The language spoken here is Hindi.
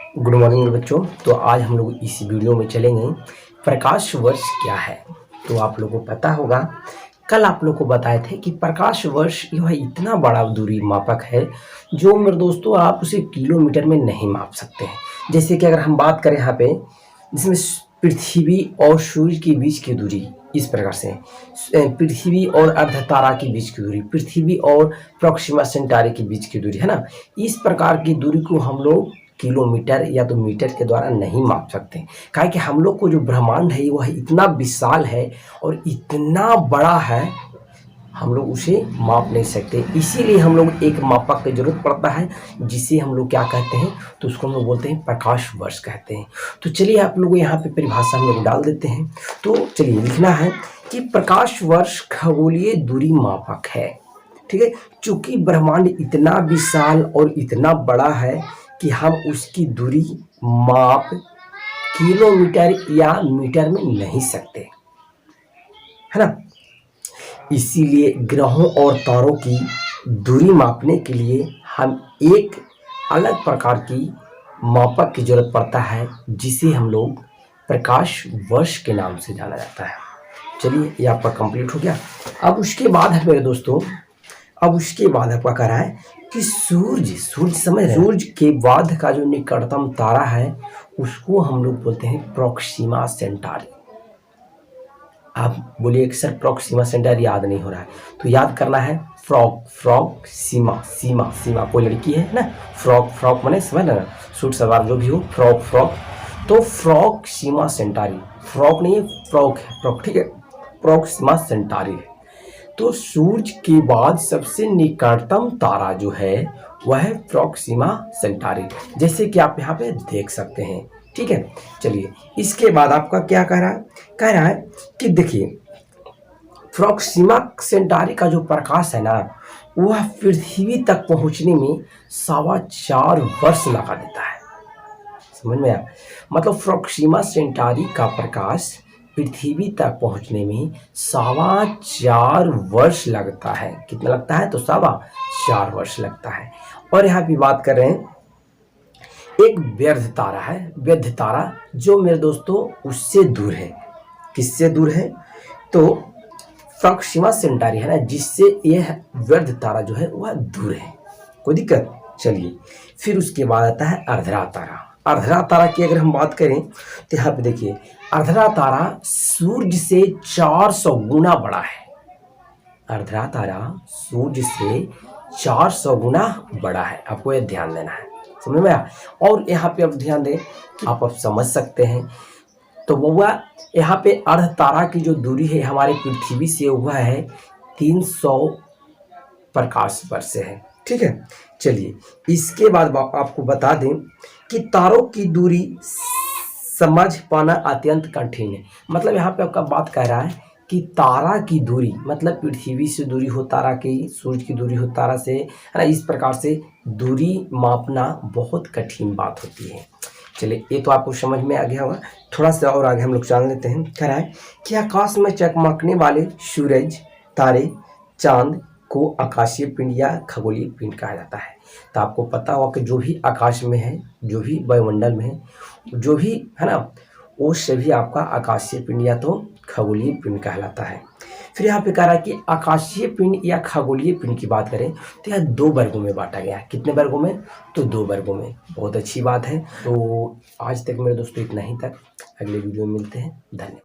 गुड मॉर्निंग बच्चों। तो आज हम लोग इस वीडियो में चलेंगे प्रकाश वर्ष क्या है। तो आप लोगों को पता होगा, कल आप लोग को बताए थे कि प्रकाश वर्ष यह इतना बड़ा दूरी मापक है जो मेरे दोस्तों आप उसे किलोमीटर में नहीं माप सकते हैं। जैसे कि अगर हम बात करें यहाँ पे, जिसमें पृथ्वी और सूर्य के बीच की दूरी इस प्रकार से है, पृथ्वी और अर्धतारा के बीच की दूरी, पृथ्वी और प्रोक्सिमा सेंटारी के बीच की दूरी है ना। इस प्रकार की दूरी को हम लोग किलोमीटर या तो मीटर के द्वारा नहीं माप सकते, काहे कि हम लोग को जो ब्रह्मांड है वह इतना विशाल है और इतना बड़ा है, हम लोग उसे माप नहीं सकते। इसीलिए हम लोग एक मापक की जरूरत पड़ता है, जिसे हम लोग क्या कहते हैं, तो उसको हम लोग बोलते हैं प्रकाश वर्ष कहते हैं। तो चलिए आप लोग यहाँ पे परिभाषा हम लोग डाल देते हैं। तो चलिए लिखना है कि प्रकाश वर्ष खगोलीय दूरी मापक है। ठीक है, चूंकि ब्रह्मांड इतना विशाल और इतना बड़ा है कि हम उसकी दूरी माप किलोमीटर या मीटर में नहीं सकते, है ना। इसीलिए ग्रहों और तारों की दूरी मापने के लिए हम एक अलग प्रकार की मापक की जरूरत पड़ता है, जिसे हम लोग प्रकाश वर्ष के नाम से जाना जाता है। चलिए ये आपका कंप्लीट हो गया। अब उसके बाद है मेरे दोस्तों, अब उसके बाद आपका कह रहा है कि सूर्य समझ रहे हैं? सूर्य के बाद का जो निकटतम तारा है उसको हम लोग बोलते हैं प्रोक्सिमा सेंटारी। आप बोलिए कि सर प्रोक्सिमा सेंटारी याद नहीं हो रहा है, तो याद करना है फ्रॉक सीमा कोई लड़की है ना, फ्रॉक माने समझ ना, सूट सलवार जो भी हो, फ्रॉक तो प्रोक्सिमा सेंटारी, फ्रॉक नहीं है, फ्रॉक है, फ्रॉक, ठीक है, प्रोक्सिमा सेंटारी है। तो सूरज के बाद सबसे निकटतम तारा जो है वह है प्रोक्सिमा सेंटारी, जैसे कि आप यहाँ पे देख सकते हैं। ठीक है, चलिए इसके बाद आपका क्या कह रहा है कि देखिए प्रोक्सिमा सेंटारी का जो प्रकाश है ना, वह पृथ्वी तक पहुंचने में 4.25 वर्ष लगा देता है। समझ में आया? मतलब प्रोक्सिमा सेंटारी का प्रकाश पृथ्वी तक पहुंचने में 4.25 वर्ष लगता है। कितना लगता है? तो 4.25 वर्ष लगता है। और यहाँ पे बात कर रहे हैं एक व्यर्थ तारा है, व्यर्थ तारा जो मेरे दोस्तों उससे दूर है। किससे दूर है? तो प्रोक्सिमा सेंटारी है ना, जिससे यह व्यर्थ तारा जो है वह दूर है। कोई दिक्कत? चलिए फिर उसके बाद आता है अर्धरा तारा। अर्धरा तारा की अगर हम बात करें तो यहाँ पे देखिए, अर्धरा तारा सूर्य से 400 गुना बड़ा है। अर्धरा तारा सूर्य से 400 गुना बड़ा है, आपको यह ध्यान देना है। समझ में आया? और यहाँ पे अब ध्यान दें कि आप अब समझ सकते हैं, तो वह यहाँ पे अर्ध तारा की जो दूरी है हमारे पृथ्वी से वह है 300 प्रकाश वर्ष है। ठीक है, चलिए इसके बाद आपको बता दें कि तारों की दूरी समझ पाना अत्यंत कठिन है। मतलब यहाँ पे आपका बात कह रहा है कि तारा की दूरी, मतलब पृथ्वी से दूरी हो तारा की, सूर्य की दूरी हो तारा से, है ना, इस प्रकार से दूरी मापना बहुत कठिन बात होती है। चलिए ये तो आपको समझ में आ गया होगा। थोड़ा सा और आगे हम लोग जान लेते हैं। कह रहा है कि आकाश में चमकने वाले सूरज, तारे, चांद को आकाशीय पिंड या खगोलीय पिंड कहा जाता है। तो आपको पता होगा कि जो भी आकाश में है, जो भी वायुमंडल में है, जो भी है ना, वो सभी आपका आकाशीय पिंड या तो खगोलीय पिंड कहलाता है। फिर यहाँ पे कह रहा है कि आकाशीय पिंड या खगोलीय पिंड की बात करें तो यह 2 वर्गों में बांटा गया है। कितने वर्गों में? तो 2 वर्गों में। बहुत अच्छी बात है। तो आज तक मेरे दोस्तों इतना ही तक, अगले वीडियो में मिलते हैं। धन्यवाद।